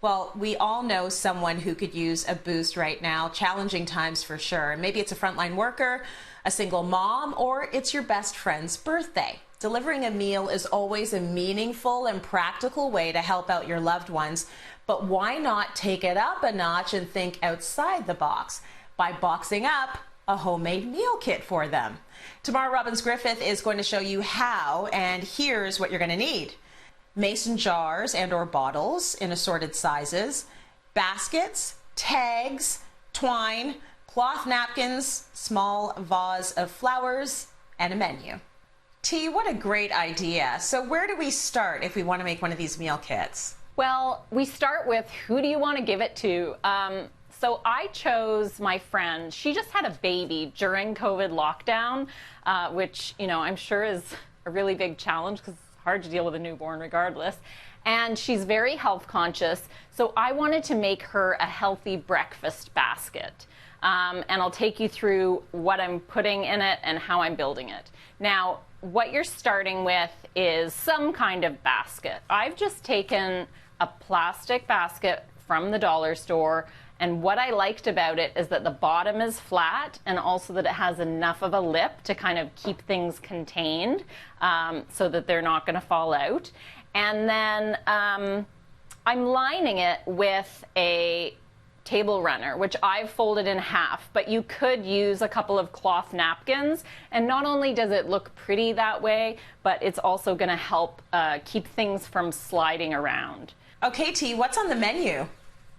Well, we all know someone who could use a boost right now, challenging times for sure. Maybe it's a frontline worker, a single mom, or it's your best friend's birthday. Delivering a meal is always a meaningful and practical way to help out your loved ones, but why not take it up a notch and think outside the box by boxing up a homemade meal kit for them? Tamara Robbins-Griffith is going to show you how, and here's what you're going to need. Mason jars and or bottles in assorted sizes, baskets, tags, twine, cloth napkins, small vase of flowers, and a menu. T, what a great idea. So where do we start if we want to make one of these meal kits? Well, we start with who do you want to give it to? So I chose my friend. She just had a baby during COVID lockdown, which, I'm sure is a really big challenge because hard to deal with a newborn regardless, and she's very health conscious, so I wanted to make her a healthy breakfast basket, and I'll take you through what I'm putting in it and how I'm building it. Now, what you're starting with is some kind of basket. I've just taken a plastic basket from the dollar store, and what I liked about it is that the bottom is flat and also that it has enough of a lip to kind of keep things contained so that they're not going to fall out. And then I'm lining it with a table runner, which I've folded in half, but you could use a couple of cloth napkins, and not only does it look pretty that way, but it's also going to help keep things from sliding around. Okay, T, what's on the menu?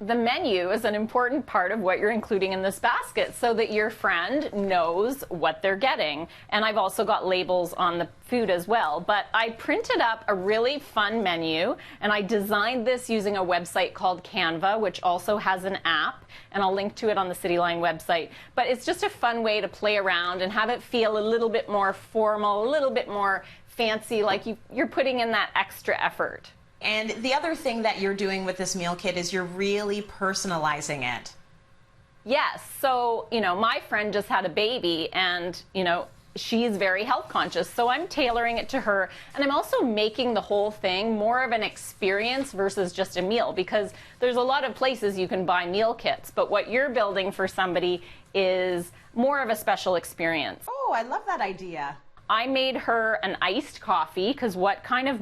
The menu is an important part of what you're including in this basket so that your friend knows what they're getting. And I've also got labels on the food as well. But I printed up a really fun menu, and I designed this using a website called Canva, which also has an app, and I'll link to it on the Cityline website. But it's just a fun way to play around and have it feel a little bit more formal, a little bit more fancy, like you're putting in that extra effort. And the other thing that you're doing with this meal kit is you're really personalizing it. Yes. So, my friend just had a baby, and, she's very health conscious. So I'm tailoring it to her. And I'm also making the whole thing more of an experience versus just a meal, because there's a lot of places you can buy meal kits. But what you're building for somebody is more of a special experience. Oh, I love that idea. I made her an iced coffee, because what kind of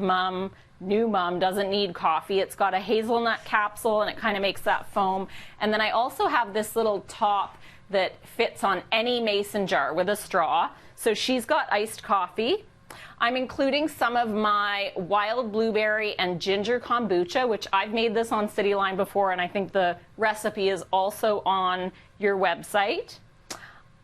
new mom doesn't need coffee? It's got a hazelnut capsule and it kind of makes that foam. And then I also have this little top that fits on any mason jar with a straw. So she's got iced coffee. I'm including some of my wild blueberry and ginger kombucha, which I've made this on Cityline before, and I think the recipe is also on your website.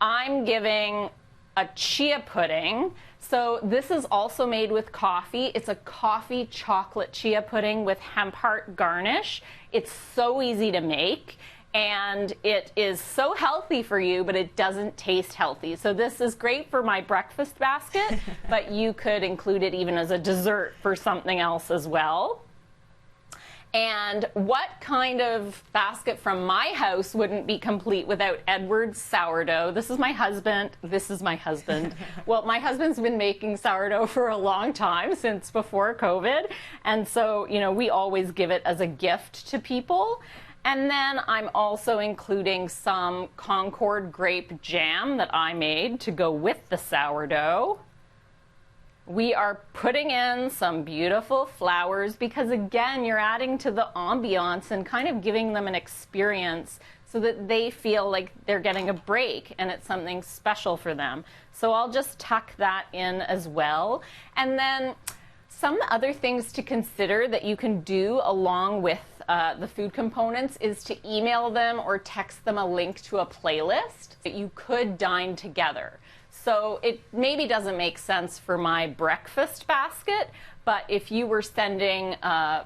I'm giving a chia pudding. So this is also made with coffee. It's a coffee chocolate chia pudding with hemp heart garnish. It's so easy to make, and it is so healthy for you, but it doesn't taste healthy. So this is great for my breakfast basket, but you could include it even as a dessert for something else as well. And what kind of basket from my house wouldn't be complete without Edward's sourdough? This is my husband. This is my husband. Well, my husband's been making sourdough for a long time, since before COVID. And so, we always give it as a gift to people. And then I'm also including some Concord grape jam that I made to go with the sourdough. We are putting in some beautiful flowers because, again, you're adding to the ambiance and kind of giving them an experience so that they feel like they're getting a break and it's something special for them. So I'll just tuck that in as well. And then some other things to consider that you can do along with the food components is to email them or text them a link to a playlist that you could dine together. So it maybe doesn't make sense for my breakfast basket, but if you were sending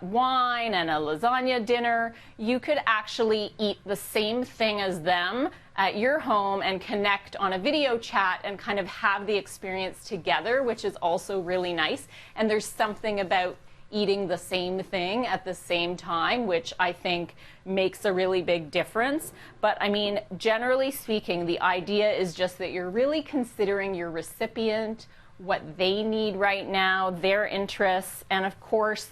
wine and a lasagna dinner, you could actually eat the same thing as them at your home and connect on a video chat and kind of have the experience together, which is also really nice. And there's something about eating the same thing at the same time, which I think makes a really big difference. But I mean, generally speaking, the idea is just that you're really considering your recipient, what they need right now, their interests, and of course,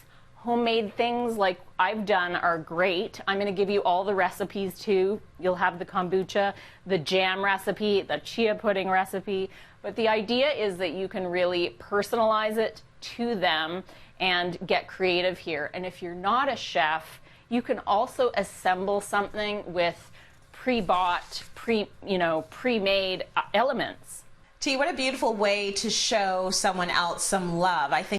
homemade things like I've done are great. I'm going to give you all the recipes too. You'll have the kombucha, the jam recipe, the chia pudding recipe. But the idea is that you can really personalize it to them and get creative here. And if you're not a chef, you can also assemble something with pre-bought, pre-made elements. T, what a beautiful way to show someone else some love. I think